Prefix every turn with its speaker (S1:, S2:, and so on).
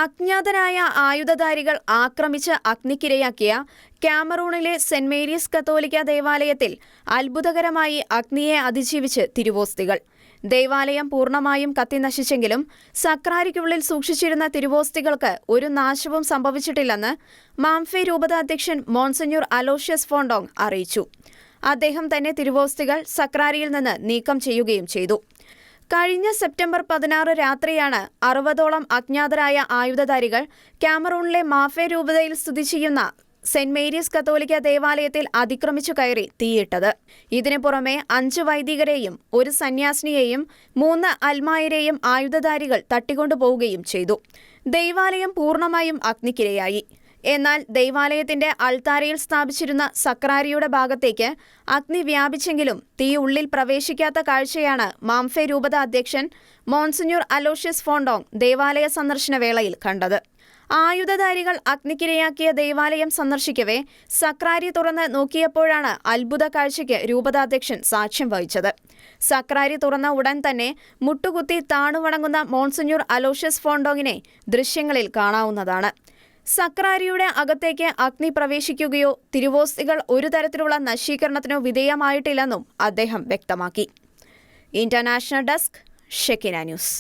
S1: അജ്ഞാതരായ ആയുധധാരികൾ ആക്രമിച്ച് അഗ്നിക്കിരയാക്കിയ കാമറൂണിലെ saint Mary's കത്തോലിക്ക ദേവാലയത്തിൽ അത്ഭുതകരമായി അഗ്നിയെ അതിജീവിച്ച് തിരുവോസ്തികൾ. ദേവാലയം പൂർണ്ണമായും കത്തിനശിച്ചെങ്കിലും സക്രാരിക്കുള്ളിൽ സൂക്ഷിച്ചിരുന്ന തിരുവോസ്തികൾക്ക് ഒരു നാശവും സംഭവിച്ചിട്ടില്ലെന്ന് മാംഫെ രൂപതാധ്യക്ഷൻ മോൺസിഞ്ഞൂർ അലോഷ്യസ് ഫോണ്ടോങ് അറിയിച്ചു. അദ്ദേഹം തന്നെ തിരുവോസ്തികൾ സക്രാരിയിൽ നിന്ന് നീക്കം ചെയ്യുകയും ചെയ്തു. കഴിഞ്ഞ സെപ്റ്റംബർ 16 രാത്രിയാണ് 60ഓളം അജ്ഞാതരായ ആയുധധാരികൾ കാമറൂണിലെ മാഫെ രൂപതയിൽ സ്ഥിതി ചെയ്യുന്ന സെന്റ് മേരീസ് കത്തോലിക്ക ദേവാലയത്തിൽ അതിക്രമിച്ചു കയറി തീയിട്ടത്. ഇതിനു പുറമെ 5 വൈദികരെയും 1 സന്യാസിനിയെയും 3 അൽമായരെയും ആയുധധാരികൾ തട്ടിക്കൊണ്ടുപോവുകയും ചെയ്തു. ദേവാലയം പൂർണ്ണമായും അഗ്നിക്കിരയായി. എന്നാൽ ദേവാലയത്തിന്റെ അൾത്താരയിൽ സ്ഥാപിച്ചിരുന്ന സക്രാരിയുടെ ഭാഗത്തേക്ക് അഗ്നി വ്യാപിച്ചെങ്കിലും തീ ഉള്ളിൽ പ്രവേശിക്കാത്ത കാഴ്ചയാണ് മാംഫെ രൂപത അധ്യക്ഷൻ മോൺസിഞ്ഞൂർ അലോഷ്യസ് ഫോണ്ടോങ് ദേവാലയ സന്ദർശന വേളയിൽ കണ്ടത്. ആയുധധാരികൾ അഗ്നിക്കിരയാക്കിയ ദേവാലയം സന്ദർശിക്കവേ സക്രാരി തുറന്ന് നോക്കിയപ്പോഴാണ് അത്ഭുത കാഴ്ചയ്ക്ക് രൂപതാധ്യക്ഷൻ സാക്ഷ്യം വഹിച്ചത്. സക്രാരി തുറന്ന ഉടൻ തന്നെ മുട്ടുകുത്തി താണുവണങ്ങുന്ന മോൺസിഞ്ഞൂർ അലോഷ്യസ് ഫോണ്ടോങ്ങിനെ ദൃശ്യങ്ങളിൽ കാണാവുന്നതാണ്. സക്രാരിയുടെ അകത്തേക്ക് അഗ്നി പ്രവേശിക്കുകയോ തിരുവോസ്തികൾ ഒരു തരത്തിലുള്ള നശീകരണത്തിനോ വിധേയമായിട്ടില്ലെന്നും അദ്ദേഹം വ്യക്തമാക്കി. International desk, Shekinah news.